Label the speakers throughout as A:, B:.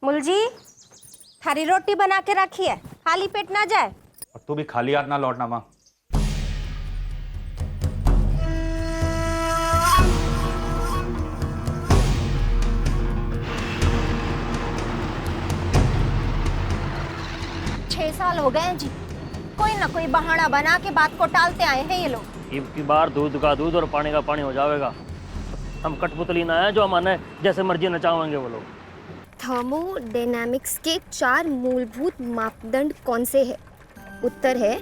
A: मुलजी, हरी रोटी बना के रखी है, खाली पेट ना जाए।
B: और तू भी खाली हाथ ना लौटना माँ।
A: छह साल हो गए हैं जी, कोई ना कोई बहाना बना के बात को टालते आए हैं ये लोग।
C: अब की बार दूध का दूध और पानी का पानी हो जाएगा। हम कठपुतली ना है जो हमारे जैसे मर्जी नचावेंगे वो लोग।
D: थर्मोडायनामिक्स के 4 मूलभूत मापदंड कौन से हैं? उत्तर है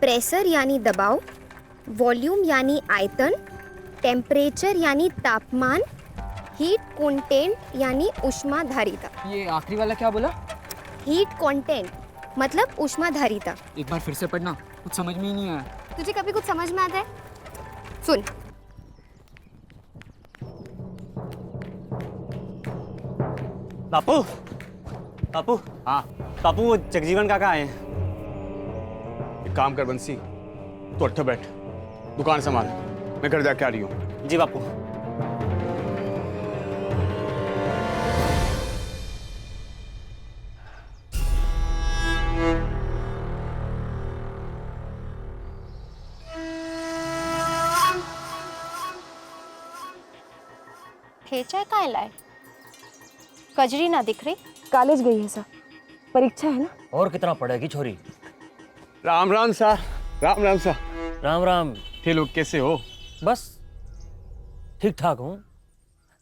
D: प्रेशर यानी दबाव, वॉल्यूम यानी आयतन, टेम्परेचर यानी तापमान, हीट कंटेंट यानी ऊष्माधारिता।
E: ये आखिरी वाला क्या बोला?
D: हीट कंटेंट मतलब ऊष्माधारिता।
E: एक बार फिर से पढ़ना, कुछ समझ में ही नहीं आया।
D: तुझे कभी कुछ समझ में आता है? सुन।
F: बापू, बापू,
B: हाँ
F: बापू वो जगजीवन काका आए हैं।
G: एक काम कर बंसी, तू अट्ठे बैठ, दुकान संभाल, मैं घर जाके आ रही हूँ।
F: जी बापू।
A: ठेचा कहाँ लाए? कजरी ना दिख रही।
H: कॉलेज गई है सर, परीक्षा है ना।
C: और कितना पढ़ेगी छोरी?
G: राम राम सा, राम राम सा।
C: राम राम।
G: थे लोग कैसे हो?
C: बस ठीक ठाक हूँ।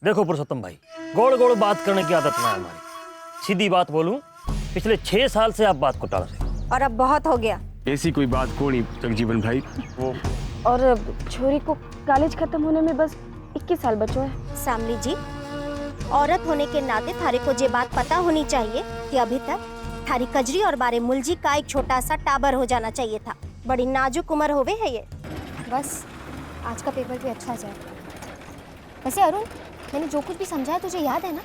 C: देखो पुरुषोत्तम भाई, गोड़ गोड़ बात करने की आदत ना है हमारी। सीधी बात बोलूं, पिछले 6 साल से आप बात को टाल रहे हैं।
A: और अब बहुत हो गया।
G: ऐसी कोई बात को नहीं जगजीवन भाई। वो
H: और छोरी को कॉलेज खत्म होने में बस 21 साल बचो है।
A: सामली जी, औरत होने के नाते थारे को ये बात पता होनी चाहिए कि अभी तक थारी कजरी और बारे मुलजी का एक छोटा सा टाबर हो जाना चाहिए था। बड़ी नाजुक उम्र होवे है ये।
D: बस आज का पेपर भी अच्छा जाए। वैसे अरुण, मैंने जो कुछ भी समझाया तुझे याद है ना?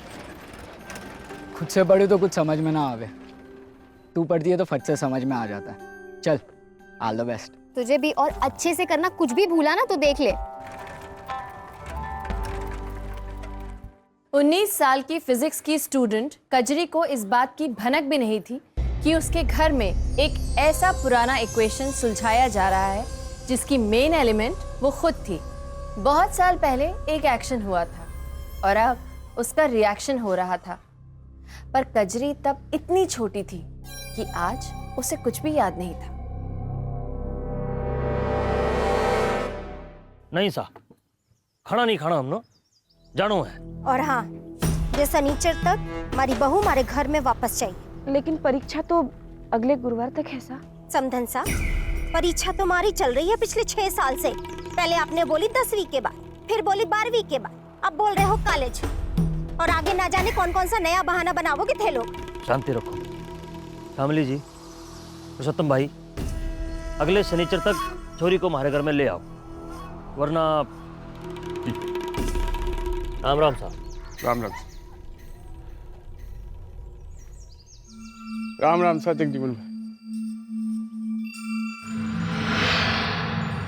E: खुद से पढ़ी तो कुछ समझ में ना आवे, तू पढ़ती है तो फट से समझ में आ जाता है। चल, ऑल द बेस्ट।
D: तुझे भी और अच्छे से करना, कुछ भी भूला ना तो देख ले।
I: 19 साल की फिजिक्स की स्टूडेंट कजरी को इस बात की भनक भी नहीं थी कि उसके घर में एक ऐसा पुराना इक्वेशन सुलझाया जा रहा है जिसकी मेन एलिमेंट वो खुद थी। बहुत साल पहले एक एक्शन हुआ था और अब उसका रिएक्शन हो रहा था, पर कजरी तब इतनी छोटी थी कि आज उसे कुछ भी याद नहीं था।
C: नहीं सा, खाना नहीं खाना हमने, जानो है।
A: और हाँ, ये शनिचर तक हमारी बहू हमारे घर में वापस चाहिए।
H: लेकिन परीक्षा तो अगले गुरुवार तक है सा।
A: समधन सा, परीक्षा तुम्हारी चल रही है पिछले 6 साल से। पहले आपने बोली 10वीं के बाद, फिर बोली 12वीं के बाद, अब बोल रहे हो कॉलेज। और आगे ना जाने कौन कौन सा नया बहाना बनाओगे थे लोग।
C: शांति रखो। शामली जी, पुरुषोत्तम भाई, अगले शनिचर तक छोरी को हमारे घर में ले आओ, वरना। राम राम साहब।
G: राम राम, राम राम सा जगजीवन भाई।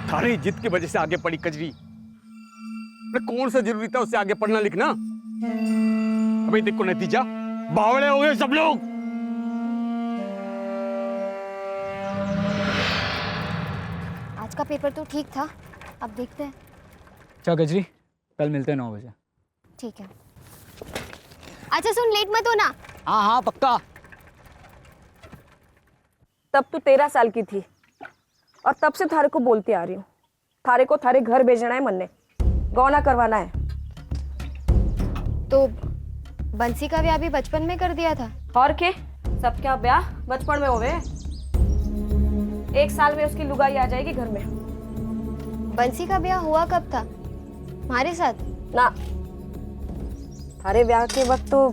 G: थारी जिद की वजह से आगे पढ़ी कजरी। कौन सा जरूरी था उससे आगे पढ़ना लिखना? अभी देखो नतीजा, बावड़े हो गए सब लोग।
D: आज का पेपर तो ठीक था, अब देखते हैं।
E: चल गजरी, कल मिलते हैं 9 बजे।
D: ठीक है। अच्छा सुन, लेट मत होना।
E: हाँ हाँ पक्का।
H: तब तू 13 साल की थी और तब से थारे को बोलती आ रही हूँ, थारे को थारे घर भेजना है, मन ने गौना करवाना है।
D: तो बंसी का ब्याह भी बचपन में कर दिया था।
H: और के सब क्या ब्याह बचपन में होवे? 1 साल में उसकी लुगाई आ जाएगी घर में।
D: बंसी का ब्याह हुआ कब था? हमारे साथ
H: ना, थारे ब्याह के वक्त तो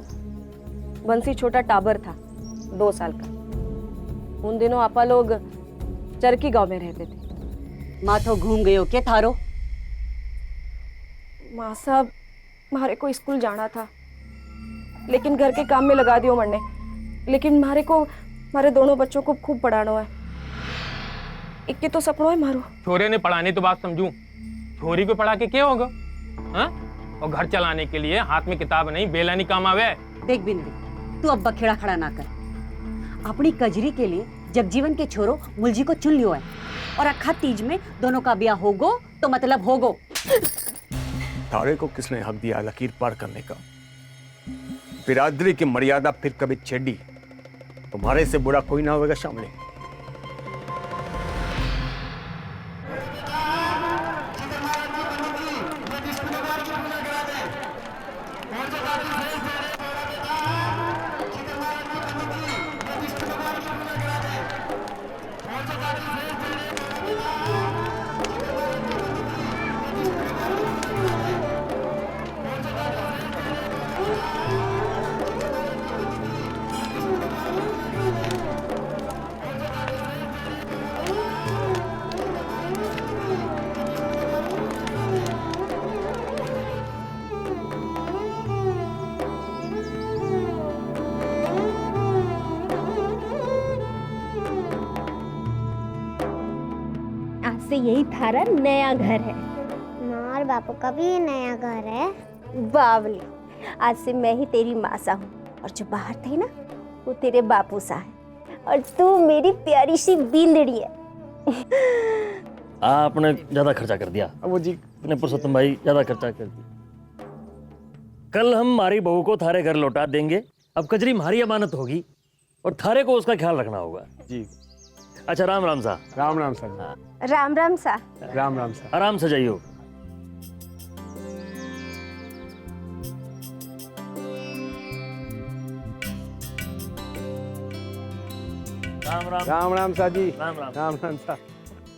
H: बंसी छोटा टाबर था, 2 साल का। उन दिनों आपा लोग चरकी गांव में रहते थे।
J: माथो घूम गए हो क्या थारो?
H: माँ साहब, मारे को स्कूल जाना था, लेकिन घर के काम में लगा दियो मरने। लेकिन मारे को मारे दोनों बच्चों को खूब पढ़ाना है। इक्के तो सपनों है मारो।
K: छोरे ने पढ़ाने तो बात समझूं, छोरी को पढ़ा के क्या होगा? हाँ? और घर चलाने के लिए हाथ में किताब नहीं, बेला नहीं काम आवे।
J: देख बिंदी, तू अब बखेड़ा खड़ा ना कर। अपनी कजरी के लिए जगजीवन के छोरो मुलजी को चुन लियो है और अखा तीज में दोनों का ब्याह होगो तो मतलब होगो।
G: थारे को किसने हक दिया लकीर पार करने का? बिरादरी की मर्यादा फिर कभी छेड़ी, तुम्हारे से बुरा कोई ना होगा शामली।
A: से यही थारा नया घर है।
L: माँ और बापू का भी नया घर है।
A: बावली, आज से मैं ही तेरी माँ सा हूँ और जो बाहर थे ना वो तेरे बापू सा है और तू मेरी प्यारी सी बींदड़ी है।
C: आपने ज्यादा खर्चा कर दिया।
G: अब वो जी
C: अपने पुरुषोत्तम भाई ज्यादा खर्चा कर दिया। कल हम हमारी बहू को थारे घर लौटा देंगे। अब कजरी हमारी अमानत होगी और थारे को उसका ख्याल रखना होगा।
G: जी।
C: अच्छा, राम राम सा।
G: राम राम सर।
A: राम राम सा।
G: राम राम सर।
C: आराम से जाइयो। राम राम।
G: राम राम सा जी।
C: राम राम।
G: राम राम सा।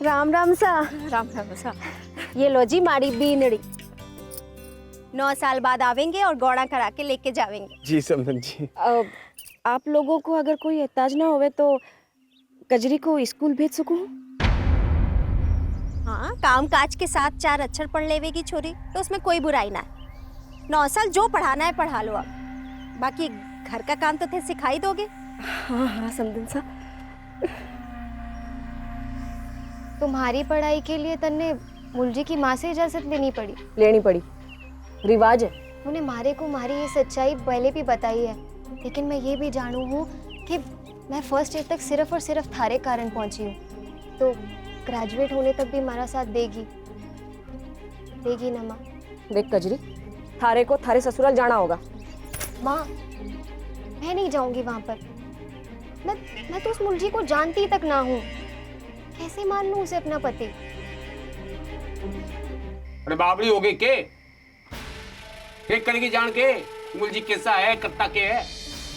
A: राम राम सा।
I: राम राम सा।
A: ये लो जी मारी बीनड़ी। 9 साल बाद आवेंगे और गौड़ा करा के लेके जावेंगे।
G: जी समझन जी।
H: आप लोगों को अगर कोई एहताज ना होवे तो कजरी को स्कूल भेज सकूं?
A: हाँ, काम काज के साथ 4 अक्षर पढ़ लेवेगी छोरी तो उसमें कोई बुराई ना है। 9 साल जो पढ़ाना है पढ़ा लो। अब बाकी घर का काम तो थे सिखाई दोगे।
H: हाँ हाँ समझन सा।
D: तुम्हारी पढ़ाई के लिए तन्ने मुलजी की माँ से इजाजत लेनी पड़ी।
H: रिवाज है।
D: उन्हें मारे को मारी ये सच्चाई पहले भी बताई है, लेकिन मैं ये भी जानू हूँ कि मैं फर्स्ट ईयर तक सिर्फ और सिर्फ थारे कारण पहुँची हूँ, तो ग्रेजुएट होने तक भी हमारा साथ देगी ना माँ?
H: देख कजरी, थारे को थारे ससुराल जाना होगा।
D: माँ, मैं नहीं जाऊंगी वहाँ पर। मैं तो उस मुलजी को जानती तक ना हूँ, कैसे मान लूँ उसे अपना पति?
G: अरे बाबरी हो गई के? देख करेगी जान के मुलजी कैसा है, करता के है?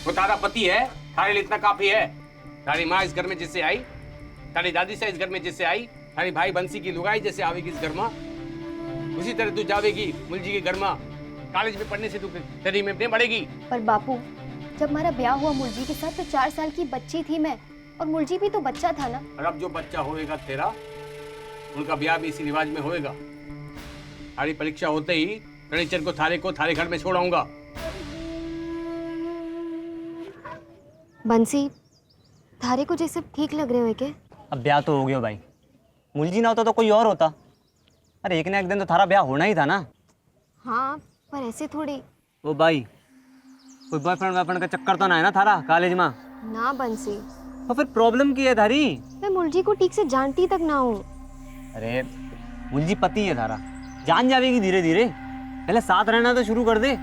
G: वो तारा पति है, थारे लिए इतना काफी है। तारी माँ इस घर में जिससे आई, तारी दादी से इस घर में जिससे आई, तारी भाई बंसी की लुगाई जैसे आवेगी इस घर में, उसी तरह तू जावेगी मुलजी के घर में। कॉलेज में पढ़ने से तू तेरी में नहीं बढ़ेगी।
D: पर बापू, जब हमारा ब्याह हुआ मुलजी के साथ तो 4 साल की बच्ची थी मैं, और मुलजी भी तो बच्चा था ना।
G: और अब जो बच्चा होएगा तेरा, उनका ब्याह भी इसी रिवाज में होएगा। थारी परीक्षा होते ही गणेशचर को थारे घर में छोड़ाऊंगा।
D: बंसी, थारे को जैसे ठीक लग रहे हो क्या?
F: अब ब्याह तो हो गया भाई, मुलजी ना होता तो कोई और होता। अरे एक ना एक दिन तो थारा ब्याह होना ही था ना।
D: हाँ, पर ऐसे थोड़ी।
F: ओ भाई, कोई बॉयफ्रेंड का चक्कर तो ना है ना थारा कॉलेज में?
D: ना बंसी।
F: तो फिर प्रॉब्लम की है थारी?
D: मैं मुलजी को ठीक से जानती तक ना हूँ।
F: अरे मुलजी पति है थारा, जान जावेगी धीरे धीरे। पहले साथ रहना तो शुरू कर दे।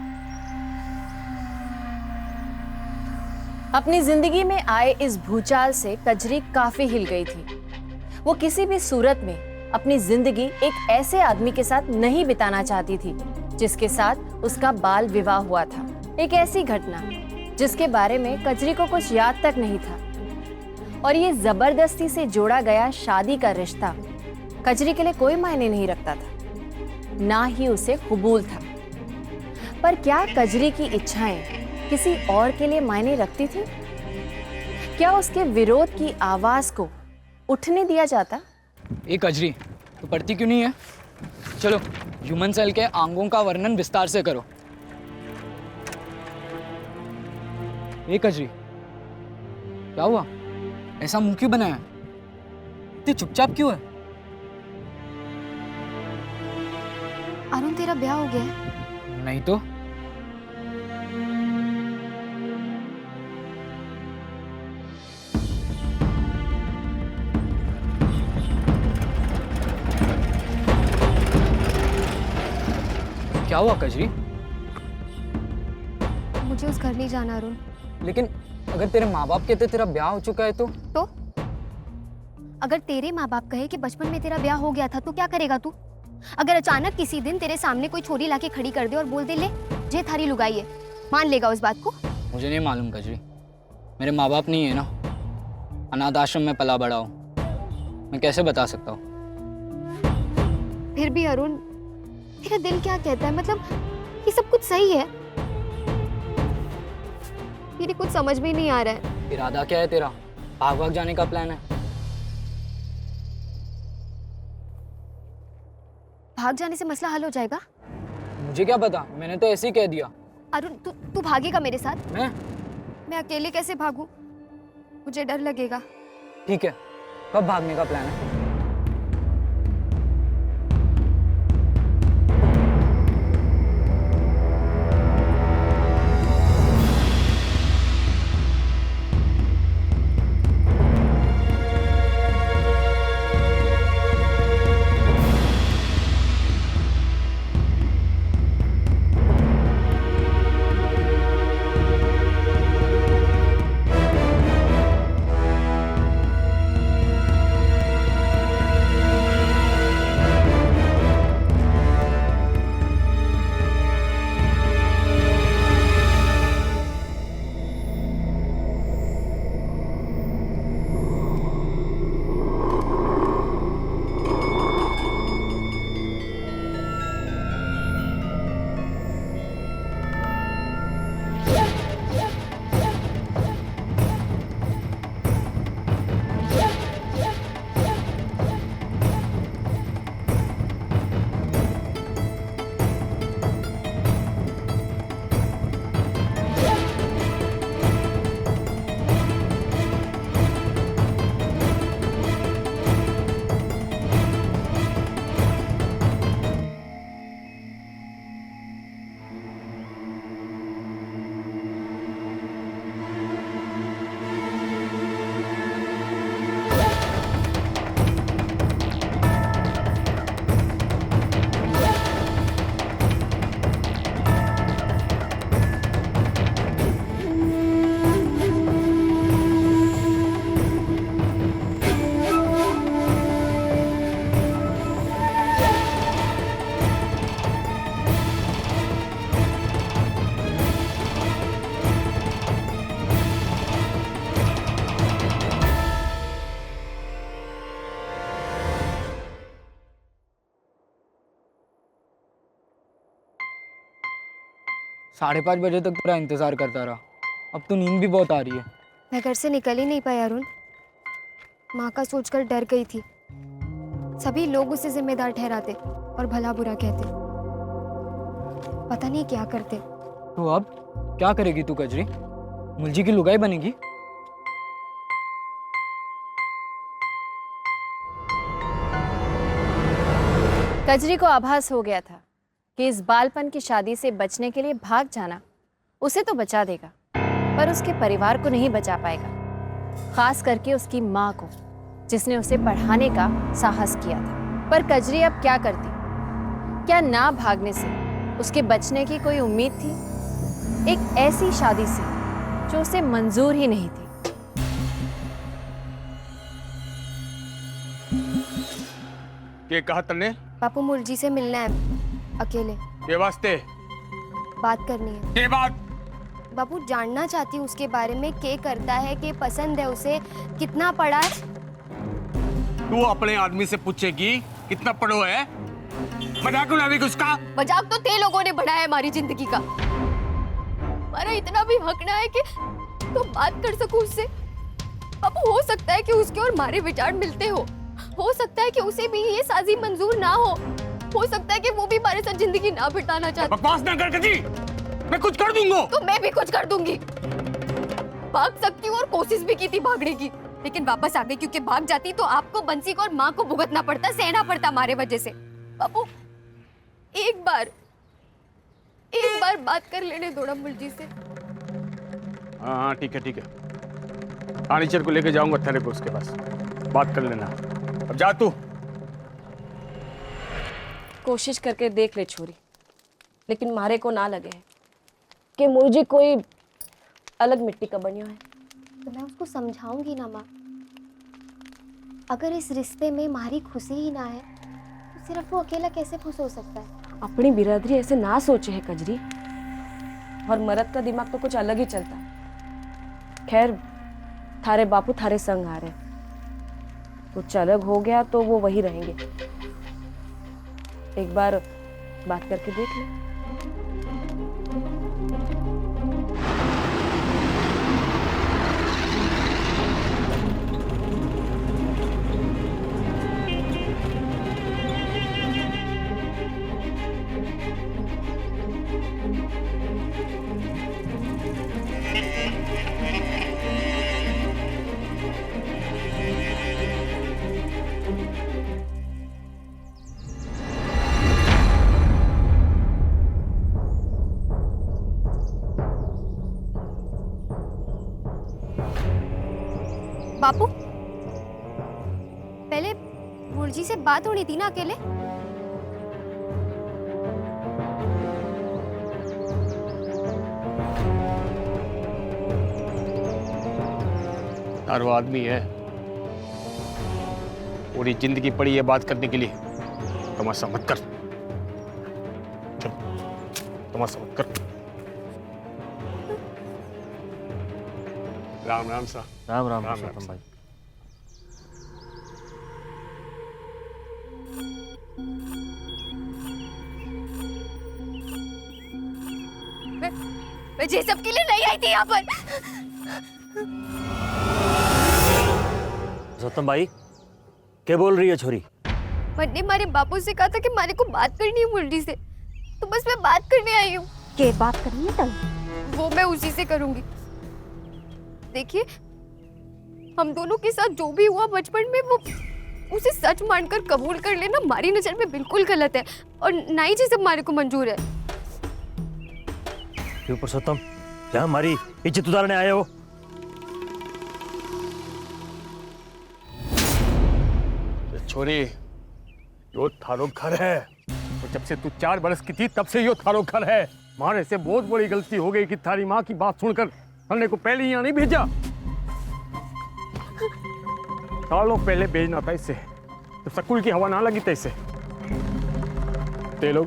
I: अपनी जिंदगी में आए इस भूचाल से कजरी काफी हिल गई थी। वो किसी भी सूरत में अपनी जिंदगी एक ऐसे आदमी के साथ नहीं बिताना चाहती थी जिसके साथ उसका बाल विवाह हुआ था। एक ऐसी घटना जिसके बारे में कजरी को कुछ याद तक नहीं था। और ये जबरदस्ती से जोड़ा गया शादी का रिश्ता कजरी के लिए कोई मायने नहीं रखता था, ना ही उसे कबूल था। पर क्या कजरी की इच्छाएं किसी और के लिए मायने रखती थी? क्या उसके विरोध की आवाज को उठने दिया जाता?
E: एक कजरी, तो पढ़ती क्यों नहीं है? चलो ह्यूमन सेल के अंगों का वर्णन विस्तार से करो। एक कजरी, क्या हुआ? ऐसा मुंह क्यों बनाया? इतनी चुपचाप क्यों है?
D: अरुण, तेरा ब्याह हो गया है?
E: नहीं तो। क्या हुआ कजरी?
D: मुझे उस घर नहीं जाना अरुण।
E: लेकिन अगर तेरे माँ बाप कहते तेरा ब्याह हो चुका है तो?
D: अगर तेरे माँ बाप कहे कि बचपन में तेरा ब्याह हो गया था तो क्या करेगा तू? अगर अचानक किसी दिन तेरे सामने कोई छोरी लाके खड़ी कर दे और बोल दे ले जे थारी लुगाई है, मान लेगा उस बात को?
E: मुझे नहीं मालूम कजरी, मेरे माँ बाप नहीं है ना, अनाथ आश्रम में पला बड़ा हूँ, मैं कैसे बता सकता हूँ?
D: फिर भी अरुण, तेरा दिल क्या कहता है? मतलब ये सब कुछ सही है? मेरी कुछ समझ में नहीं आ रहा है।
E: इरादा क्या है तेरा? भाग भाग जाने का प्लान है?
D: भाग जाने से मसला हल हो जाएगा?
E: मुझे क्या पता, मैंने तो ऐसे ही कह दिया।
D: अरुण, तू भागेगा मेरे साथ?
E: मैं
D: अकेले कैसे भागूं? मुझे डर लगेगा।
E: ठीक है, कब भागने का प्लान है? साढ़े 5 बजे तक तेरा इंतजार करता रहा, अब तो नींद भी बहुत आ रही है।
D: मैं घर से निकल ही नहीं पाया अरुण। माँ का सोचकर डर गई थी। सभी लोग उसे जिम्मेदार ठहराते और भला बुरा कहते। पता नहीं क्या करते।
E: तो अब क्या करेगी तू कजरी? मुलजी की लुगाई बनेगी?
I: कजरी को आभास हो गया था कि इस बालपन की शादी से बचने के लिए भाग जाना उसे तो बचा देगा, पर उसके परिवार को नहीं बचा पाएगा, खास करके उसकी माँ को, जिसने उसे पढ़ाने का साहस किया था। पर कजरी अब क्या करती? क्या ना भागने से उसके बचने की कोई उम्मीद थी? एक ऐसी शादी से जो उसे मंजूर ही नहीं थी।
G: के कहा तन्ने?
D: बापू मुलजी से मिलना है अकेले।
G: के वास्ते?
D: बात करनी है।
G: के बात?
D: बापू जानना चाहती हूँ उसके बारे में, के करता है, के पसंद है उसे, कितना पढ़ा है।
G: तू अपने आदमी से पूछेगी कितना पढ़ो है? मजाक उड़ावेगी उसका?
D: मजाक तो ते लोगों ने बढ़ाया हमारी जिंदगी का। हमारा इतना भी हक ना है कि तो बात कर सकूं उससे। बापू हो सकता है कि उसके और हमारे विचार मिलते हो सकता है कि उसे भी ये साजी मंजूर ना हो सकता है कि वो भी हमारे साथ जिंदगी ना बिताना चाहता।
G: बकवास ना कर कजी, मैं कुछ कर दूंगा।
D: तो मैं भी कुछ कर दूंगी। भाग सकती हूँ और कोशिश भी की थी भागने की, लेकिन वापस आ गई, क्योंकि भाग जाती तो आपको, बंसी को और माँ को भुगतना पड़ता, सहना पड़ता हमारे वजह से। बापू एक बार बात कर लेने दो ना मुलजी से।
G: हाँ ठीक है। फर्नीचर को लेके जाऊंगा तेरे को उसके पास, बात कर लेना। अब जा तू।
I: कोशिश करके देख ले छोरी,
H: लेकिन मारे को ना लगे कि मुझे कोई अलग मिट्टी का बनियो है।
D: तो मैं उसको समझाऊंगी ना माँ। अगर इस रिश्ते में हमारी खुशी ही ना है तो सिर्फ वो अकेला कैसे खुश हो सकता है?
H: अपनी बिरादरी ऐसे ना सोचे है कजरी, और मर्द का दिमाग तो कुछ अलग ही चलता है। खैर, थारे बापू थारे संग आ रहे, कुछ अलग हो गया तो वो वही रहेंगे। एक बार बात करके देख ले।
D: बापू, पहले मुरजी से बात होनी थी ना अकेले।
G: यार वो आदमी है, पूरी जिंदगी पड़ी है बात करने के लिए। तमाशा मत कर, चल तमाशा मत कर। राम राम सा।
C: राम राम
G: राम
C: पुरुषोत्तम
G: राम।
C: भाई।
D: मैं ये सब के लिए नहीं आई थी यहाँ पर।
C: पुरुषोत्तम भाई, क्या बोल रही है छोरी?
D: मैंने हमारे बापू से कहा था कि हमारे को बात करनी है मुरली से, तो बस मैं बात करने आई हूँ।
A: के बात करनी है तब?
D: वो मैं उसी से करूंगी। देखिए, हम दोनों के साथ जो भी हुआ बचपन में, वो उसे सच मानकर कबूल कर लेना हमारी नजर में बिल्कुल गलत है, और ना ही ये सब हमारे को मंजूर है।
C: क्यों पुरुषोत्तम, क्या हमारी इज्जत उतारने आए हो?
G: छोरी, यो थारो घर है, और जब से तू 4 बरस की थी तब से यो थारो घर है। मारे से बहुत बड़ी गलती हो गई कि थारी माँ की बात सुनकर हमने को पहले यहाँ नहीं भेजा। सालों पहले भेजना था इसे, तो स्कूल की हवा ना लगी था इसे। ते लोग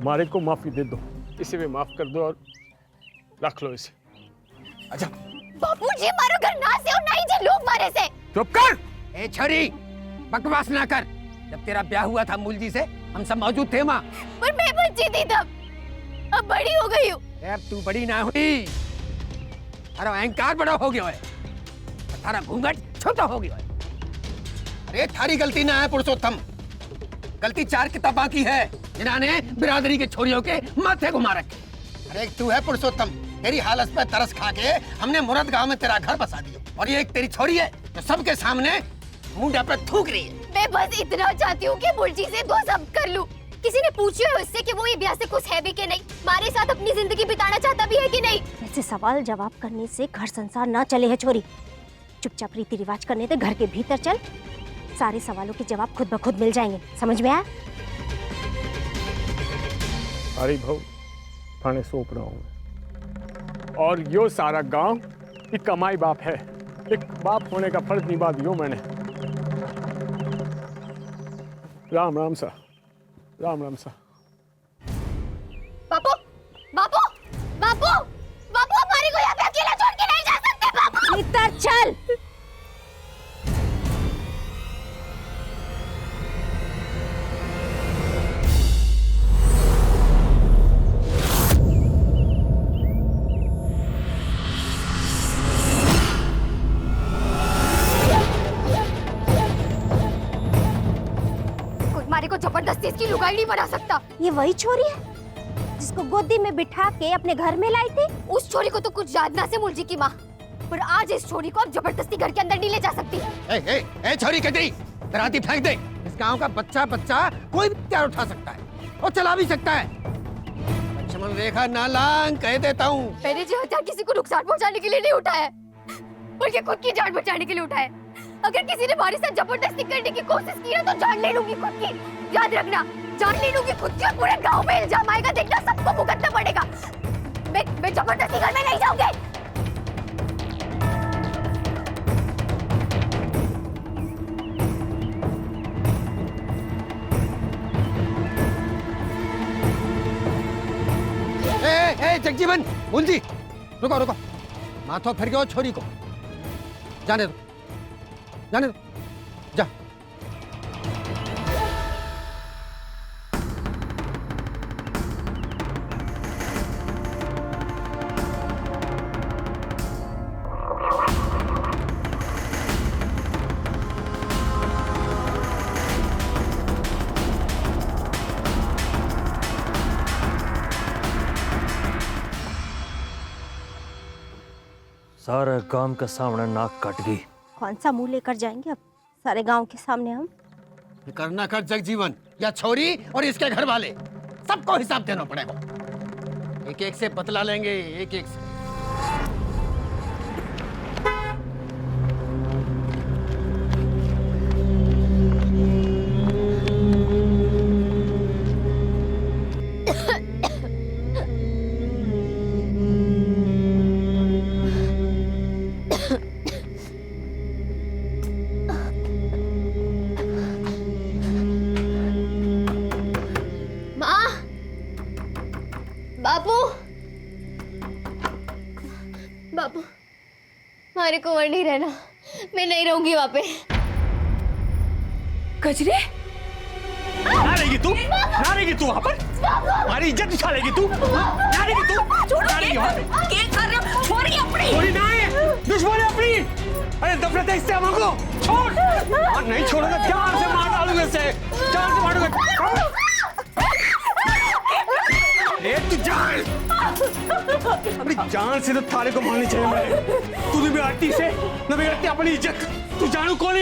G: मारे को माफी दे दो, इसे भी माफ कर दो और रख लो इसे। अच्छा
D: बापू जी, मारो घर ना से और ना ही जे लोग मारे से।
G: चुप कर।
M: ए छोरी, बकवास ना कर। जब तेरा ब्याह हुआ था मूलजी से, हम सब मौजूद थे माँ।
D: पर मैं बच्ची थी तब, अब बड़ी हो गई हूँ।
M: अब तू बड़ी ना हुई, अरे अहंकार बड़ा हो गया है, थारा घूंघट छोटा हो गया है। अरे थारी गलती ना है पुरुषोत्तम, गलती 4 किताबा की है जिन्होंने बिरादरी के छोरियों के माथे घुमा रखे। अरे एक तू है पुरुषोत्तम, तेरी हालत पे तरस खा के हमने मुराद गांव में तेरा घर बसा दिया, और ये एक तेरी छोरी है जो सबके सामने मुंडा पे थूक रही है।
D: मैं बस इतना चाहती हूँ कि मुरजी से 2 शब्द कर लूं। किसी ने पूछा है उससे कि वो ये ब्याह से खुश है भी कि नहीं, हमारे साथ अपनी जिंदगी बिताना चाहता भी है कि नहीं।
A: ऐसे सवाल जवाब करने से घर संसार ना चले है छोरी। चुपचाप रीति रिवाज करने दे, घर के भीतर चल, सारे सवालों के जवाब खुद ब खुद मिल जाएंगे। समझ में आया?
G: अरे भाऊ, थाने सौंप रहा हूँ, और यो सारा गांव एक कमाई बाप है। एक बाप होने का फर्ज निभा दियो मैंने। राम राम सा, राम राम सा।
D: बापू, बापू, बापू, बापू, हमारी को यहाँ पे अकेला छोड़ के नहीं जा सकते बापू।
A: भीतर चल।
D: हमारे को जबरदस्ती इसकी लुगाई नहीं बना सकता।
A: ये वही छोरी है जिसको गोदी में बिठा के अपने घर में लाई थी?
D: उस छोरी को तो कुछ याद ना से मुरजी की माँ, पर आज इस छोरी को अब जबरदस्ती घर के अंदर नहीं ले जा सकती।
M: ए छोरी कतरी, दराती फेंक दे। इस गांव का बच्चा कोई भी हथियार उठा सकता है और चला भी सकता है। लक्ष्मण रेखा ना लांग कह देता हूँ।
D: मैंने जो हथियार किसी को नुकसान पहुंचाने के लिए नहीं उठाया, बल्कि खुद की जान बचाने के लिए उठाया। अगर किसी ने हमारे साथ जबरदस्ती करने की कोशिश की ना तो जान ले लूंगी खुद की। याद रखना, जान ले लूंगी खुद के, पूरे गांव में इल्जाम आएगा, देखना सबको भुगतना पड़ेगा। मैं जबरदस्ती घर में नहीं जाऊंगी।
M: जगजीवन, मुंजी, रुको रुको, माथो फिर गयो छोरी को, जाने दो, जाने दो, जा।
C: सारा गांव के सामने नाक कट गई।
A: कौन सा मुंह लेकर जाएंगे अब सारे गांव के सामने हम?
M: करना कर जगजीवन, या छोरी और इसके घर वाले सबको हिसाब देना पड़ेगा। एक एक से बतला लेंगे, एक एक से।
D: बापू, हमारे कुंवर नहीं रहना, मैं नहीं रहूंगी वहाँ पे।
C: कजरी, ना रहेगी तू, ना रहेगी तू वहाँ पर, हमारी इज्जत उठा लेगी तू, ना रहेगी तू, ना रहेगी वहाँ पे।
D: क्या कर रहे हो? छोड़िए अपनी।
C: छोड़ी ना है, दुश्मन है अपनी। अरे नफरत है इससे हमको, छोड़। और नहीं छोड़ूंगा, जान से मार डालूंगा इसे, जान से मारूंगा। तू जान, अपनी जान से तो थारे को मारनी चाहिए मैंने। तू भी बिगाड़ती से, न बिगाड़ती अपनी इज्जत। तू जानू कौन?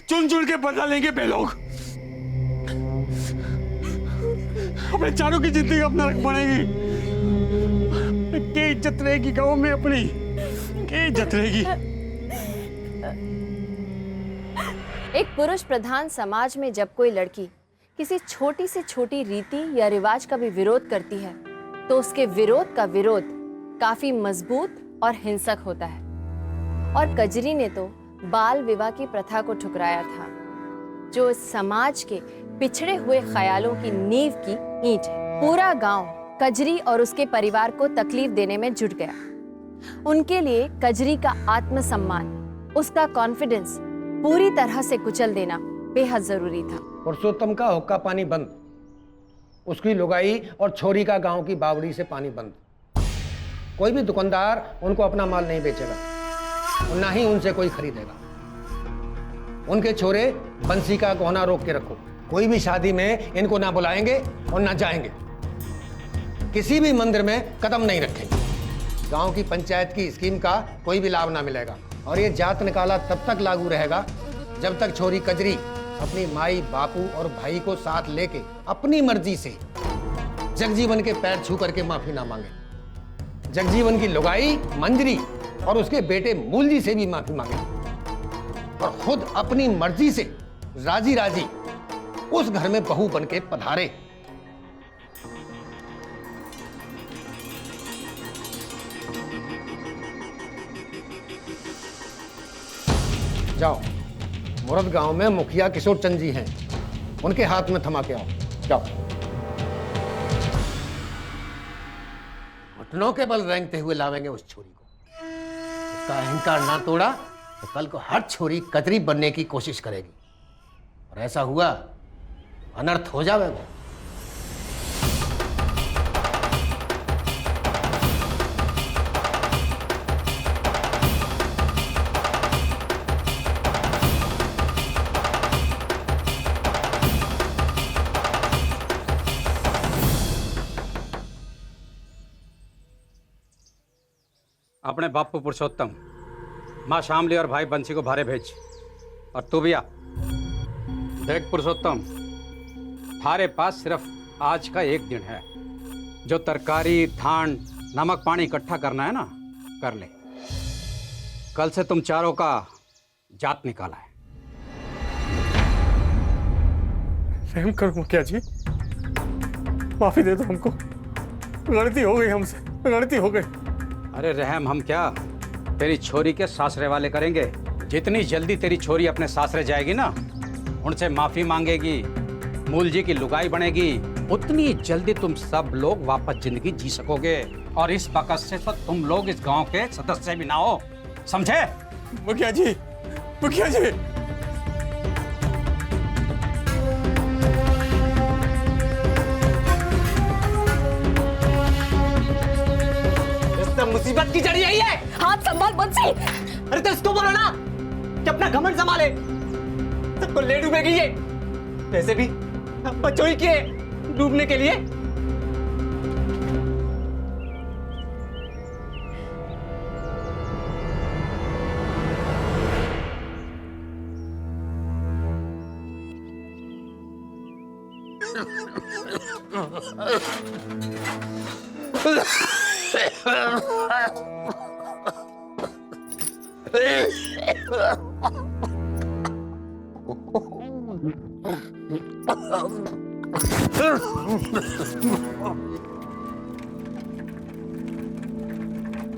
C: चुन चुन के बदला लेंगे बे लोग। अपने चारों की जिंदगी अपना रख पड़ेगी। क्या इज्जत रहेगी गांव में अपनी? क्या इज्जत रहेगी?
I: एक पुरुष प्रधान समाज में जब कोई लड़की किसी छोटी से छोटी रीति या रिवाज का भी विरोध करती है तो उसके विरोध का विरोध काफी मजबूत और हिंसक होता है। और कजरी ने तो बाल विवाह की प्रथा को ठुकराया था, जो इस समाज के पिछड़े हुए ख्यालों की नींव की ईंट है। पूरा गांव कजरी और उसके परिवार को तकलीफ देने में जुट गया। उनके लिए कजरी का आत्मसम्मान, उसका कॉन्फिडेंस पूरी तरह से कुचल देना बेहद जरूरी था।
M: पुरुषोत्तम का हुक्का पानी बंद, उसकी लुगाई और छोरी का गांव की बावड़ी से पानी बंद। कोई भी दुकानदार उनको अपना माल नहीं बेचेगा और ना ही उनसे कोई खरीदेगा। उनके छोरे बंसी का गहना रोक के रखो। कोई भी शादी में इनको ना बुलाएंगे और ना जाएंगे। किसी भी मंदिर में कदम नहीं रखेंगे। गांव की पंचायत की स्कीम का कोई भी लाभ ना मिलेगा। और ये जात निकाला तब तक लागू रहेगा जब तक छोरी कजरी अपनी माई, बापू और भाई को साथ लेके अपनी मर्जी से जगजीवन के पैर छू करके माफी ना मांगे। जगजीवन की लुगाई मंजरी और उसके बेटे मूलजी से भी माफी मांगे और खुद अपनी मर्जी से राजी राजी उस घर में बहू बन के पधारे। जाओ, मुरद गांव में मुखिया किशोर चंद जी हैं, उनके हाथ में थमा के आओ। जाओ। घुटनों के बल रेंगते हुए लावेंगे उस छोरी को। उसका अहंकार ना तोड़ा तो कल को हर छोरी कजरी बनने की कोशिश करेगी और ऐसा हुआ अनर्थ हो जाएगा।
B: अपने बापू पुरुषोत्तम, माँ शामली और भाई बंसी को भारे भेज। और तू भी आ। देख पुरुषोत्तम, थारे पास सिर्फ आज का एक दिन है। जो तरकारी, धान, नमक, पानी इकट्ठा करना है ना, कर ले। कल से तुम चारों का जात निकाला है।
K: रहम करो मुखिया जी, माफी दे दो हमको, गलती हो गई हमसे, गलती हो गई।
B: अरे रहम हम क्या, तेरी छोरी के सासरे वाले करेंगे। जितनी जल्दी तेरी छोरी अपने सासरे जाएगी ना, उनसे माफी मांगेगी, मूल जी की लुगाई बनेगी, उतनी जल्दी तुम सब लोग वापस जिंदगी जी सकोगे। और इस बकत से तो तुम लोग इस गांव के सदस्य भी ना हो, समझे?
K: मुखिया जी, मुखिया जी।
F: मुसीबत की जड़ी यही है।
H: हाथ संभाल बंसी।
F: अरे तो इसको बोलो ना कि अपना घमंड संभाले, सबको ले डूबेगी ये। वैसे भी बच्चों ही किए डूबने के लिए।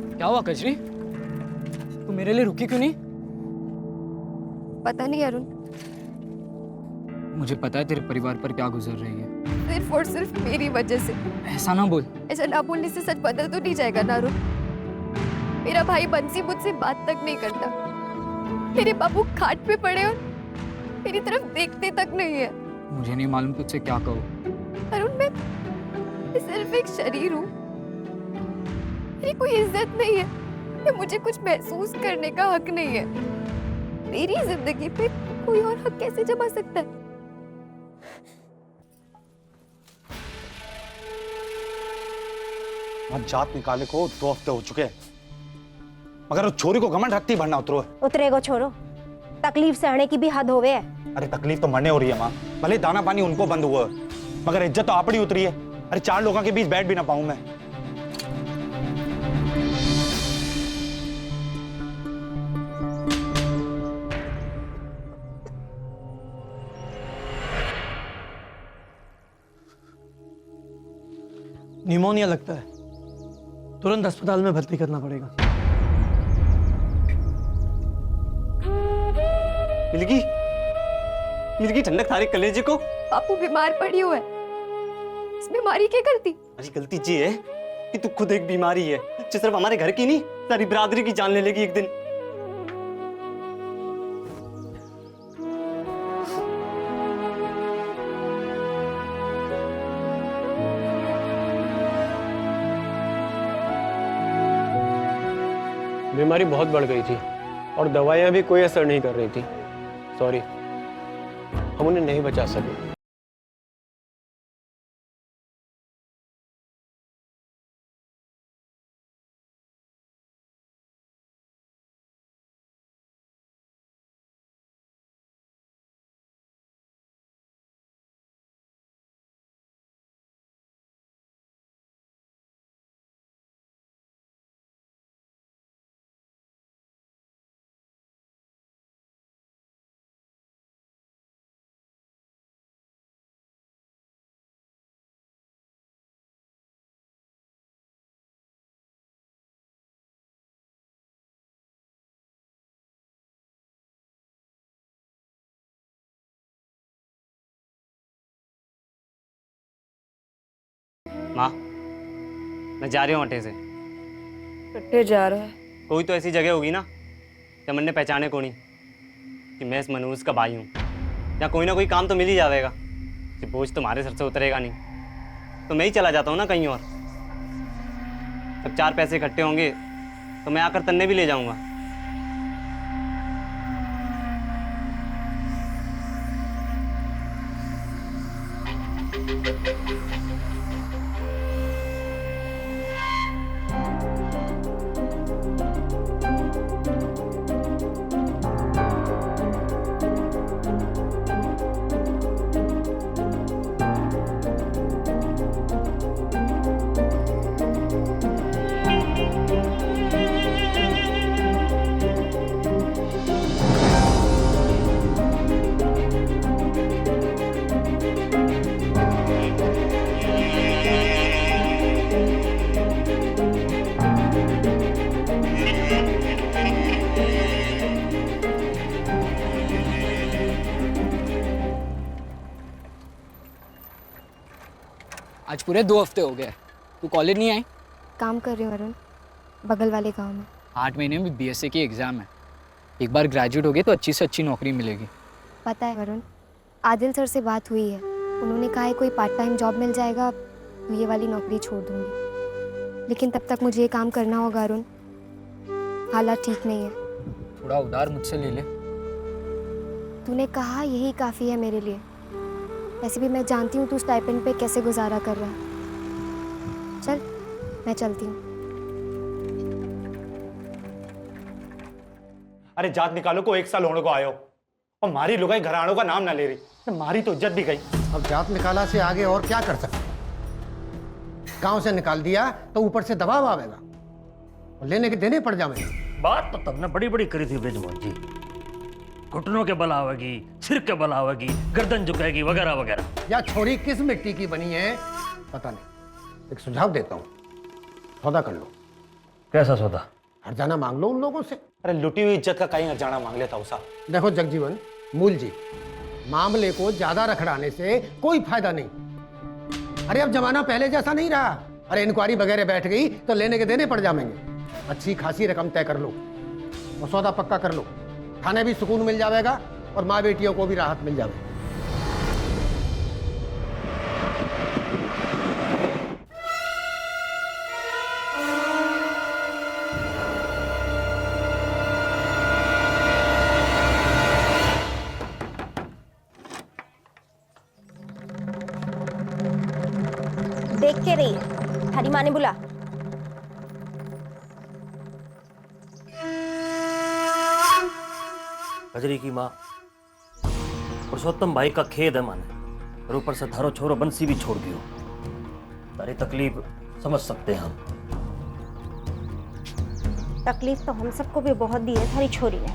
E: क्या हुआ कजरी? तू मेरे लिए रुकी क्यों नहीं?
D: पता नहीं अरुण,
E: मुझे पता है तेरे परिवार पर क्या गुजर रही है।
D: सिर्फ और सिर्फ मेरी वजह से।
E: ऐसा ना बोल।
D: ऐसा ना बोलने से सच बदल तो नहीं जाएगा ना अरुण। मेरा भाई बंसी मुझसे बात तक नहीं करता, मेरे बाबू खाट पे पड़े और मेरी तरफ देखते तक नहीं है।
E: मुझे नहीं मालूम तुझसे क्या कहूँ।
D: अरुण मैं सिर्फ एक शरीर हूँ, मेरी कोई इज्जत नहीं है, या मुझे कुछ महसूस करने का हक नहीं है। मेरी जिंदगी पे कोई और हक कैसे जमा सकता है?
N: जात निकाले को 2 हफ्ते हो चुके हैं, मगर उस छोरी को घमंड रखती भरना उतरो है।
A: उतरेगो छोरो, तकलीफ सहने की भी हद होवे है।
N: अरे तकलीफ तो मरने हो रही है माँ, भले दाना पानी उनको बंद हुआ है, मगर इज्जत तो आपड़ी उतरी है। अरे 4 लोगों के बीच बैठ भी ना पाऊं मैं।
O: निमोनिया लगता है, तुरंत अस्पताल में भर्ती करना पड़ेगा।
F: मिलगी, मिलगी ठंडक थारे कलेजे को।
D: बापू बीमार पड़ी हुआ है, इस बीमारी की गलती?
F: अरे गलती ये है कि तू खुद एक बीमारी है जो सिर्फ हमारे घर की नहीं, सारी बिरादरी की जान ले लेगी एक दिन।
K: बीमारी बहुत बढ़ गई थी और दवाइयाँ भी कोई असर नहीं कर रही थी। सॉरी, हम उन्हें नहीं बचा सके।
F: माँ, मैं जा रही हूँ अड्डे से।
H: कट्टे जा रहा है?
F: कोई तो ऐसी जगह होगी ना जब मैंने पहचाने को नहीं कि मैं इस मनूज का भाई हूँ। या कोई ना कोई काम तो मिल ही जाएगा, कि बोझ तुम्हारे सर से उतरेगा नहीं, तो मैं ही चला जाता हूँ ना कहीं और। जब 4 पैसे इकट्ठे होंगे तो मैं आकर तन्ने भी ले जाऊँगा।
E: पूरे 2 हफ्ते हो गए, तू कॉलेज नहीं आई?
D: काम कर रही हूँ अरुण, बगल वाले गांव में।
E: 8 महीने में BSc की एग्ज़ाम है। एक बार ग्रेजुएट हो गई तो अच्छी से अच्छी नौकरी मिलेगी।
D: पता है अरुण, आदिल सर से बात हुई है, उन्होंने कहा है कोई पार्ट टाइम जॉब मिल जाएगा तो ये वाली नौकरी छोड़ दूंगी, लेकिन तब तक मुझे ये काम करना होगा अरुण, हालात ठीक नहीं है।
E: थोड़ा उधार मुझसे ले ले।
D: तूने कहा यही काफ़ी है मेरे लिए, वैसे भी मैं जानती हूँ तू स्टाइपेंड पे कैसे गुजारा कर रहा है। चल मैं चलती हूँ।
N: अरे जात निकालो को 1 साल होने को आयो और मारी लुगाई घरानों का नाम ना ले रही, मारी तो इज्जत भी गई।
M: अब जात निकाला से आगे और क्या कर सकते? गांव से निकाल दिया तो ऊपर से दबाव आवेगा और लेने के देने पड़ जाएंगे।
C: बात तो तुमने बड़ी बड़ी करी थी ब्रिजमोहन जी, घुटनों के बल आवेगी, सिर के बल आवेगी, गर्दन झुकेगी वगैरह वगैरह।
M: या छोरी किस मिट्टी की बनी है पता नहीं, एक सुझाव देता हूँ, सौदा कर लो।
C: कैसा सौदा?
M: हरजाना मांग लो उन लोगों से।
N: अरे लुटी हुई इज्जत का कहीं हरजाना मांग लेता उसा।
M: देखो जगजीवन मूल जी, मामले को ज्यादा रखड़ाने से कोई फायदा नहीं। अरे अब जमाना पहले जैसा नहीं रहा। अरे इंक्वायरी वगैरह बैठ गई तो लेने के देने पड़ जाएंगे। अच्छी खासी रकम तय कर लो और सौदा पक्का कर लो, खाने भी सुकून मिल जाएगा और माँ बेटियों को भी राहत मिल जाएगी।
A: देख के रही, थारी माँ ने बुला।
C: कजरी की माँ, पुरुषोत्तम भाई का खेद है माने, और ऊपर से थारो छोरो बंसी भी छोड़ दियो। तारी तकलीफ समझ सकते हैं हम।
A: तकलीफ तो हम सबको भी बहुत दी है थारी छोरी ने,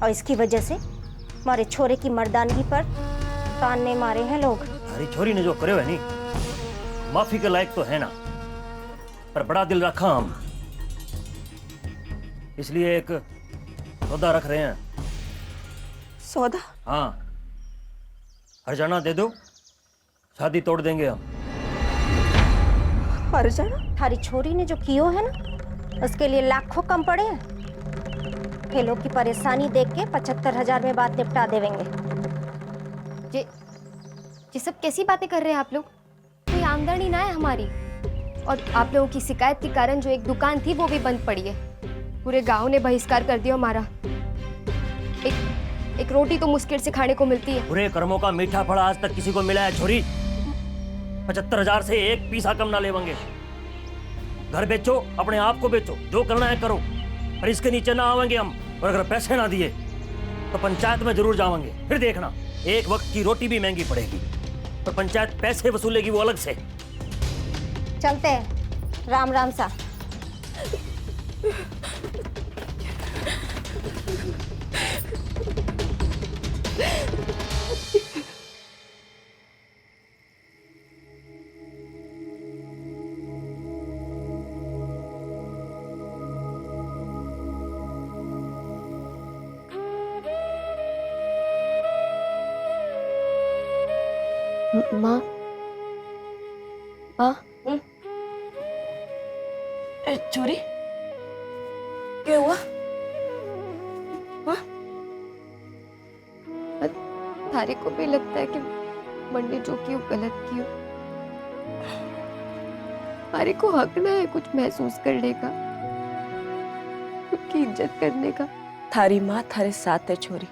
A: और इसकी वजह से हमारे छोरे की मर्दानगी पर ताने मारे हैं लोग।
C: थारी छोरी ने जो करे है नी, माफी के लायक तो है ना, पर बड़ा दिल रखा हम, इसलिए एक सौदा रख रहे हैं।
H: सौदा?
C: हाँ, हरजाना दे दो, शादी तोड़ देंगे हम।
H: हरजाना?
A: थारी छोरी ने जो कियो है ना, उसके लिए लाखों कम पड़े हैं। खेलों की परेशानी देख के 75,000 में बात निपटा देवेंगे।
D: ये सब कैसी बातें कर रहे हैं आप लोग? कोई आमदनी ना है हमारी, और आप लोगों की शिकायत के कारण जो एक दुकान थी वो भी बंद पड़ी है। पूरे गांव ने बहिष्कार कर दिया हमारा। एक रोटी तो मुश्किल से खाने को मिलती है।
C: बुरे कर्मों का मीठा फल आज तक किसी को मिला है छोरी? 75,000 से एक पैसा कम ना लेंगे। घर बेचो, अपने आप को बेचो, जो करना है करो, पर इसके नीचे ना आवेंगे हम। और अगर पैसे ना दिए तो पंचायत में जरूर जाएंगे। फिर देखना, एक वक्त की रोटी भी महंगी पड़ेगी, पर पंचायत पैसे वसूलेगी वो अलग से।
A: चलते हैं, राम राम सा।
D: माँ, माँ,
H: छोरी क्या हुआ?
D: थारे को भी लगता है कि मंडी जो की गलत की हो। थारे को हक ना है कुछ महसूस करने का, खुद की इज्जत करने का।
H: थारी माँ थारे साथ है छोरी,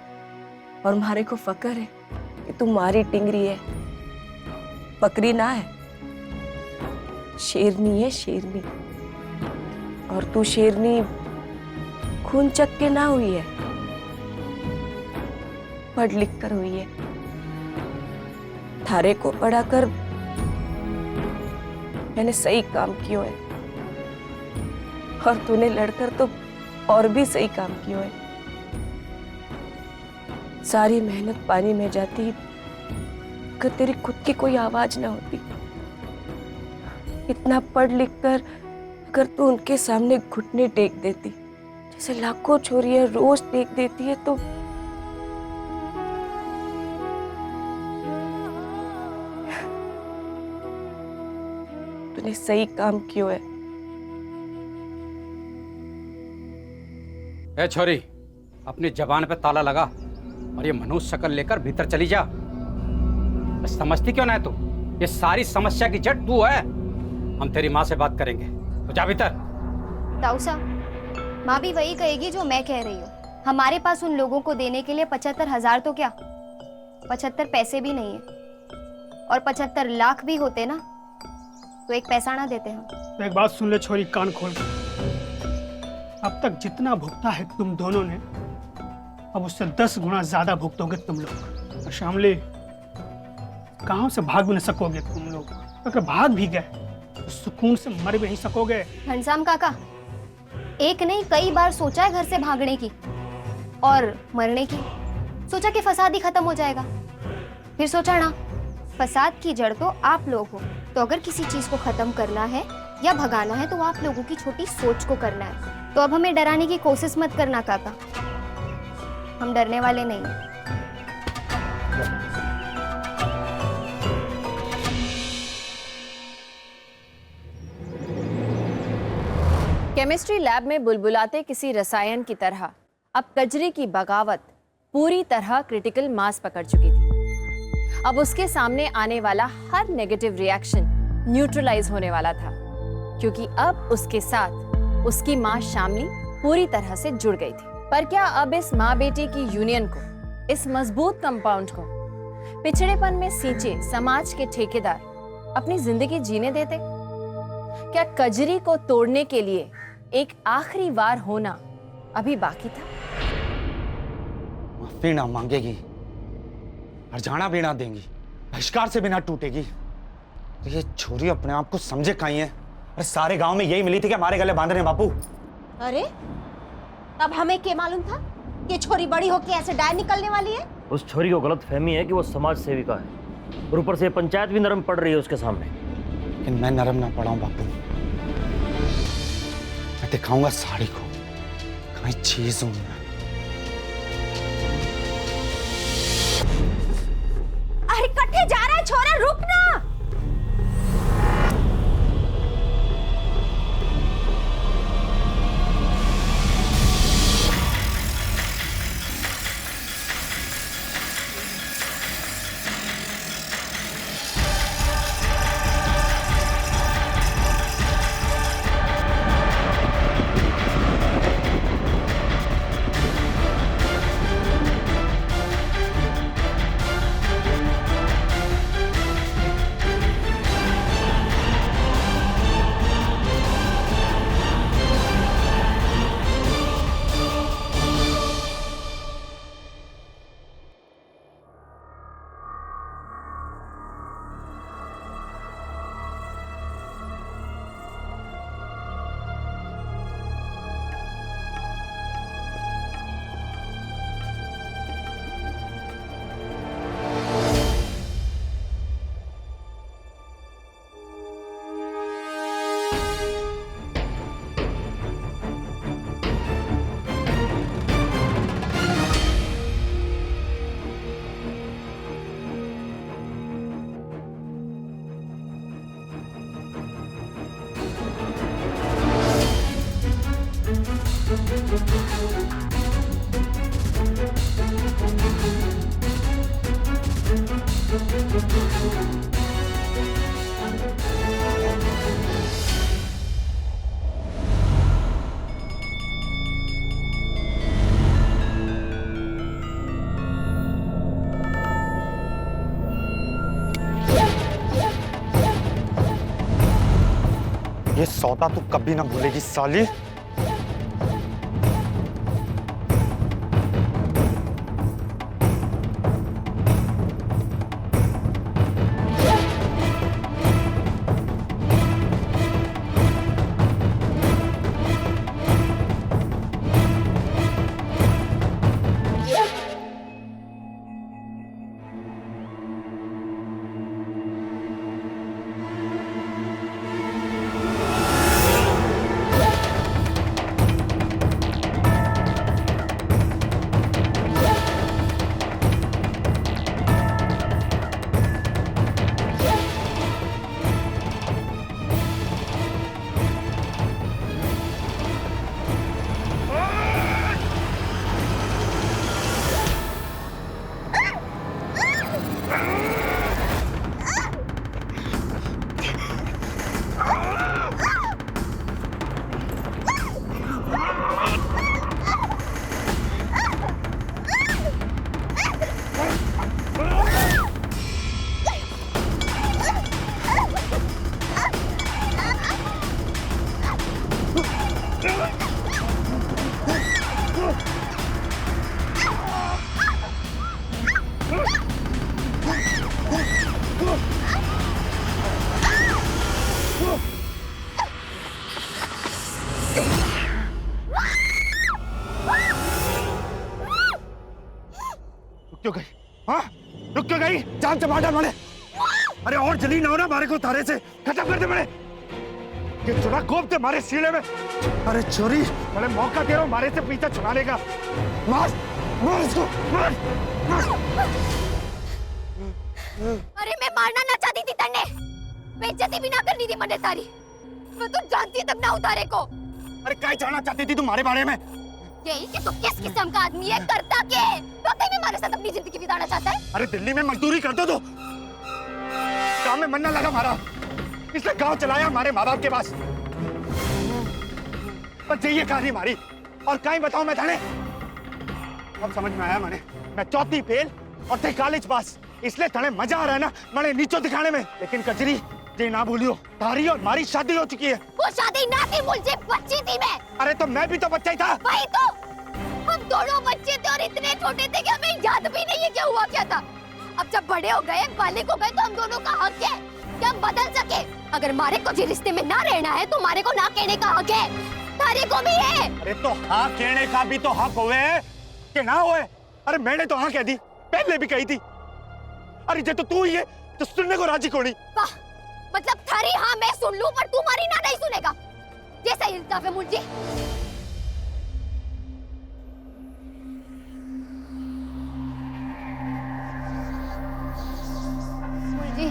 H: और मारे को फकर है कि तू मारी टिंगरी है, बकरी ना है, शेरनी है शेरनी। और तू शेरनी खून चक के ना हुई है, पढ़ लिख कर हुई है। थारे को पढ़ाकर मैंने सही काम किया है, और तूने लड़कर तो और भी सही काम किया है। सारी मेहनत पानी में जाती अगर तेरी खुद की कोई आवाज ना होती। इतना पढ़ लिख कर अगर तू उनके सामने घुटने टेक देती जैसे लाखों छोरियां रोज टेक देती है, तो मैंने सही काम क्यों है।
B: ए छोरी, अपनी जबान पे ताला लगा और ये मनुष्य शक्ल लेकर भीतर चली जा। समझती क्यों ना है तू? ये सारी समस्या की जड़ तू है। हम तेरी माँ से बात करेंगे, तो जा भीतर।
D: ताऊ साहब, माँ भी वही कहेगी जो मैं कह रही हूँ। हमारे पास उन लोगों को देने के लिए 75,000 तो क्या, 75 पैसे भी नहीं है। और 75 लाख भी होते ना तो एक पैसा ना देते हम।
P: तो एक बात सुन ले छोरी, कान खोल के। अब तक जितना भुगता है तुम दोनों ने, अब उससे 10 गुना ज्यादा भुगतोगे तुम लोग। और शामली, कहाँ से भाग भी न सकोगे तुम लोग। अगर भाग भी गए तो सुकून से मर भी नहीं सकोगे।
D: घनश्याम काका, एक नहीं कई बार सोचा है घर से भागने की और मरने की। सोचा कि फसाद ही खत्म हो जाएगा, फिर सोचा ना फसाद की जड़ तो आप लोग हो। तो अगर किसी चीज को खत्म करना है या भगाना है तो आप लोगों की छोटी सोच को करना है। तो अब हमें डराने की कोशिश मत करना काका, हम डरने वाले नहीं हैं।
I: केमिस्ट्री लैब में बुलबुलाते किसी रसायन की तरह अब कजरी की बगावत पूरी तरह क्रिटिकल मास पकड़ चुकी थी। अब उसके सामने आने वाला हर नेगेटिव रिएक्शन न्यूट्रलाइज होने वाला था, क्योंकि अब उसके साथ उसकी मां शामली पूरी तरह से जुड़ गई थी। पर क्या अब इस माँ बेटी की यूनियन को, इस मजबूत कंपाउंड को पिछड़ेपन में सींचे समाज के ठेकेदार अपनी जिंदगी जीने देते? क्या कजरी को तोड़ने के लिए एक आखिरी वार होना अभी बाकी था?
N: माफी ना मांगेगी और जाना भी ना देंगी, बहिष्कार से भी ना टूटेगी। तो ये छोरी अपने आप को समझे कहीं है। अरे सारे गांव में यही मिली थी कि हमारे गले बांधने बापू।
A: अरे तब हमें क्या मालूम था कि छोरी बड़ी होके ऐसे डाय निकलने वाली है।
C: उस छोरी को गलत फहमी है कि वो समाज सेविका है और ऊपर से पंचायत भी नरम पड़ रही है उसके सामने।
N: लेकिन मैं नरम ना पड़ा हूं बापू। मैं दिखाऊंगा साड़ी को कहीं चीज हूं मैं।
A: अरे कट्ठे जा रहा है छोरा, रुक ना।
N: ये सौदा तू कभी ना भूलेगी साली। क्यों गई? हाँ, रुक क्यों गई? जान से मार डाल मारे। अरे और जली ना हो ना मारे को तारे से खत्म कर दे मारे। ये चुरा कोप दे मारे सीने में। अरे छोरी, मैंने मौका दे रहा हूँ मारे से पीछा छुड़ाने का। मार, मार इसको, मार, मार।
A: अरे मैं मारना ना चाहती थी तन्ने, बेइज्जती भी ना करनी थी मैंने तारी। मैं तो जानती तब ना उतारे को।
N: अरे क्या जानना चाहती थी तुम्हारे बारे में?
A: यही कि तू किस किस्म का आदमी है, करता क्या है? तो भी हमारे साथ अपनी जिंदगी बिताना चाहता है?
N: अरे दिल्ली में मजदूरी कर दो तो काम में मन ना लगा हमारा, इसलिए गांव चलाया हमारे माँ बाप के पास। बस यही कहानी हमारी। और कहीं बताओ मैं थाने, अब समझ में आया मैंने। मैं चौथी फेल और थे कॉलेज पास, इसलिए थाने मजा आ रहा है ना मैंने नीचो दिखाने में। लेकिन कजरी ये ना भूलियो, तारी और हमारी शादी हो चुकी है।
A: वो शादी ना थी, मुझे बच्ची थी मैं।
N: अरे तो मैं भी तो बच्चा ही था।
A: वही तो, हम दोनों बच्चे थे और इतने छोटे थे कि हमें याद भी नहीं है क्या हुआ क्या था। अब जब बड़े हो गए, बालिग हो गए, तो हम दोनों का हक है कि हम बदल सके। अगर मारे को जी रिश्ते में ना रहना है तो मारे को ना कहने का हक है, तारे को भी है।
N: अरे तो हाँ कहने का भी तो हक होवे कि ना होए? अरे मैंने तो हाँ कह दी, पहले भी कही थी। अरे जे तो तू ही है तो सुनने को राजी कोनी।
A: वाह, मतलब थारी हाँ मैं सुन लूं पर तुम्हारी ना नहीं सुनेगा, जैसा इल्जाम है मुझे। मुझे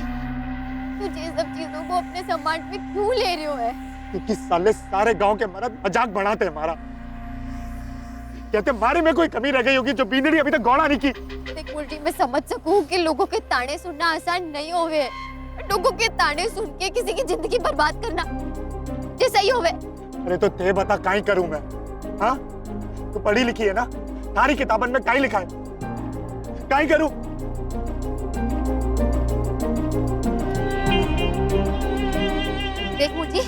A: तुझे सब चीजों को अपने सम्मान में क्यों ले रहे हो है?
N: क्योंकि साले सारे गांव के मर्द मजाक बनाते हमारा, कहते मारे में कोई कमी रह गई होगी जो बीनड़ी अभी तक गौड़ा नहीं की।
A: देख मुर्जी, मैं समझ सकूं कि लोगों के ताने सुनना आसान नहीं होवे, लोगों के ताने सुन के किसी की जिंदगी बर्बाद करना ये सही होवे।
N: अरे तो ते बता काई करूं मैं? हाँ, तू पढ़ी लिखी है ना, सारी किताबन में काई लिखा है, काई करूं?
A: देख मुर्जी,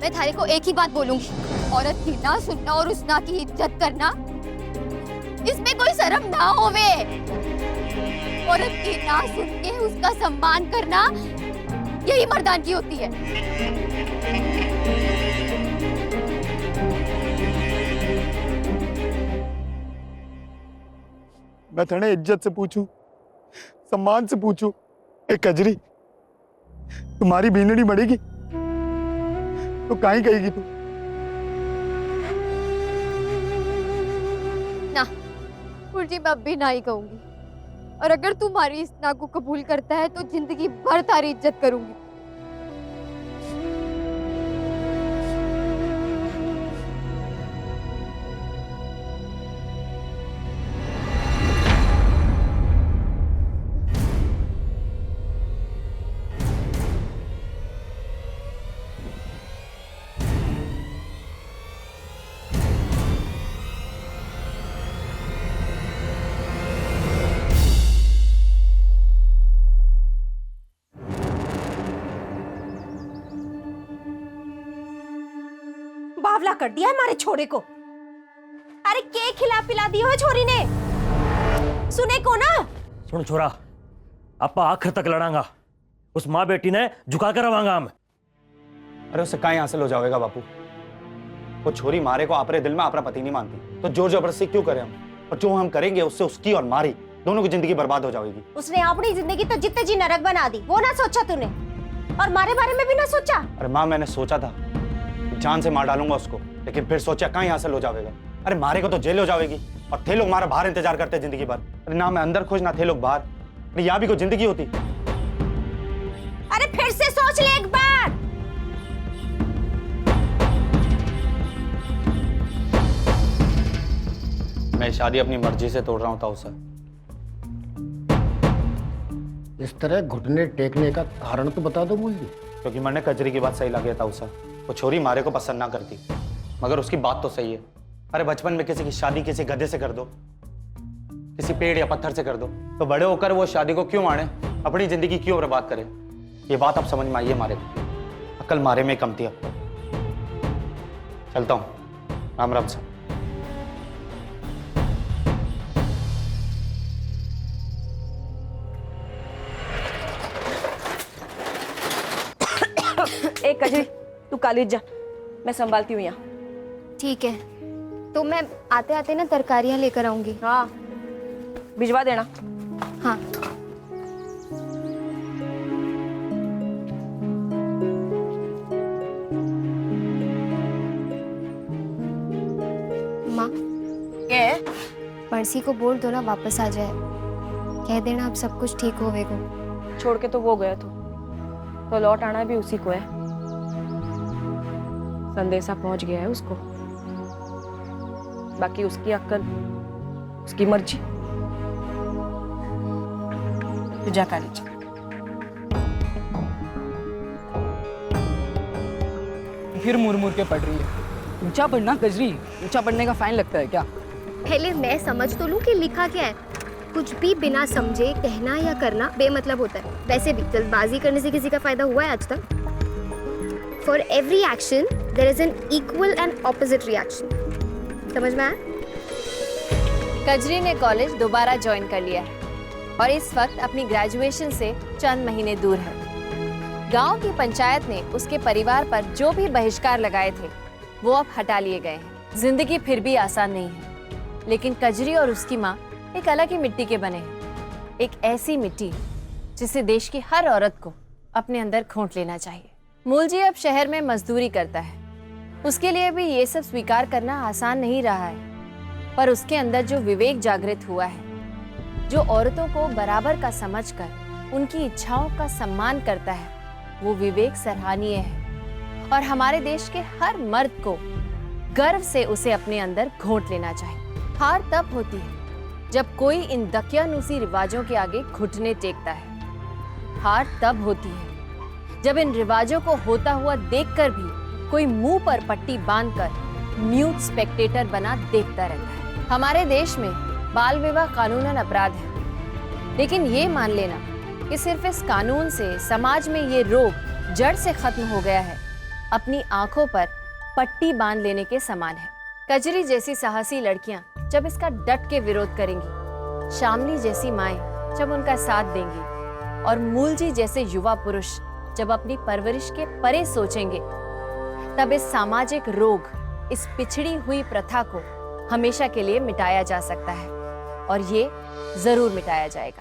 A: मैं थारे को एक ही बात बोलूंगी, औरत की ना सुनना और उस ना की इज्जत करना, इसमें कोई शर्म ना होवे। औरत की ना सुन के उसका सम्मान करना यही मर्दानगी होती है।
N: मैं थने इज्जत से पूछूं, सम्मान से पूछूं, एक कजरी तुम्हारी बीनड़ी बढ़ेगी तो काई कहेगी तू?
A: ना मुर्जी, मैं अब भी ना ही कहूंगी, और अगर तुम्हारी इस ना को कबूल करता है तो जिंदगी भर तारी इज्जत करूंगी। बावला कर दिया हमारे छोरे को। अरे के खिला पिला दी हो छोरी ने, सुने को ना?
C: सुन छोरा, अपा आखिर तक लड़ांगा, उस माँ बेटी ने झुका कर रवांगा हम।
N: अरे उससे काई हासिल हो जाएगा बापू? वो छोरी मारे को आपरे दिल में आपरा पति नहीं मानती, तो जोर जबरदस्ती क्यों करें हम? और जो हम करेंगे उससे उसकी और मारी दोनों की जिंदगी बर्बाद हो जाएगी।
A: उसने अपनी जिंदगी तो जितने जी नरक बना दी, वो ना सोचा तूने? और मारे बारे में भी ना सोचा?
N: अरे माँ, मैंने सोचा था जान से मार डालूंगा उसको, लेकिन फिर सोचा कहीं हासिल हो जाएगा। अरे मारे को तो जेल हो जाएगी, और थे लोग हमारा बाहर इंतजार करते जिंदगी भर। अरे ना मैं अंदर खुश, ना थे लोग बाहर। अरे यहाँ भी कोई जिंदगी होती?
A: अरे फिर से सोच ले एक बार।
N: मैं शादी अपनी मर्जी से तोड़ रहा हूँ ताऊ सर।
Q: इस तरह घुटने टेकने का कारण तो बता दो मुझे।
N: क्योंकि मैंने कजरी की बात सही लगी ताऊ सर, वो छोरी मारे को पसंद ना करती, मगर उसकी बात तो सही है। अरे बचपन में किसी की शादी किसी गधे से कर दो, किसी पेड़ या पत्थर से कर दो, तो बड़े होकर वो शादी को क्यों माने, अपनी जिंदगी क्यों बर्बाद करे? ये बात अब समझ में आई है मारे को, अकल मारे में कम थी। अब चलता हूँ, राम राम सर।
H: एक कजरी, तू कॉलेज जा, मैं संभालती हूँ यहाँ।
D: ठीक है, तो मैं आते आते ना तरकारियाँ लेकर आऊंगी।
H: हाँ, भिजवा देना।
D: हाँ। माँ,
H: क्या?
D: परसी को बोल दो ना वापस आ जाए। कह देना अब सब कुछ ठीक होवेगा।
H: छोड़ के तो वो गया तो लौट आना भी उसी को है। संदेशा पहुंच गया है उसको, बाकी उसकी अक्ल, उसकी मर्जी। तू जा कॉलेज।
E: फिर मुड़ मुड़ के पढ़ रही है। ऊंचा पढ़ना कजरी, ऊंचा पढ़ने का फाइन लगता है क्या?
D: पहले मैं समझ तो लूं कि लिखा क्या है। कुछ भी बिना समझे कहना या करना बेमतलब होता है। वैसे भी जल्दबाजी करने से किसी का फायदा हुआ है आज तक? For every action there is an equal and opposite reaction. समझ में आया?
I: कजरी ने कॉलेज दोबारा ज्वाइन कर लिया है और इस वक्त अपनी ग्रेजुएशन से चंद महीने दूर है। गांव की पंचायत ने उसके परिवार पर जो भी बहिष्कार लगाए थे वो अब हटा लिए गए हैं। जिंदगी फिर भी आसान नहीं है, लेकिन कजरी और उसकी माँ एक अलग ही मिट्टी के बने हैं। एक ऐसी मिट्टी जिसे देश की हर औरत को अपने अंदर खोंट लेना चाहिए। मूलजी अब शहर में मजदूरी करता है। उसके लिए भी ये सब स्वीकार करना आसान नहीं रहा है, पर उसके अंदर जो विवेक जागृत हुआ है, जो औरतों को बराबर का समझकर उनकी इच्छाओं का सम्मान करता है, वो विवेक सराहनीय है और हमारे देश के हर मर्द को गर्व से उसे अपने अंदर घोंट लेना चाहिए। हार तब होती है जब कोई इन दकियानूसी रिवाजों के आगे घुटने टेकता है। हार तब होती है जब इन रिवाजों को होता हुआ देखकर भी कोई मुंह पर पट्टी बांधकर म्यूट स्पेक्टेटर बना देखता रहता है। हमारे देश में बाल विवाह कानूनन अपराध है, लेकिन ये मान लेना कि सिर्फ इस कानून से समाज में ये रोग जड़ से खत्म हो गया है, अपनी आंखों पर पट्टी बांध लेने के समान है। कजरी जैसी साहसी लड़कियां जब इसका डट के विरोध करेंगी, शामली जैसी माएं जब उनका साथ देंगी और मूलजी जैसे युवा पुरुष जब अपनी परवरिश के परे सोचेंगे, तब इस सामाजिक रोग, इस पिछड़ी हुई प्रथा को हमेशा के लिए मिटाया जा सकता है और ये जरूर मिटाया जाएगा।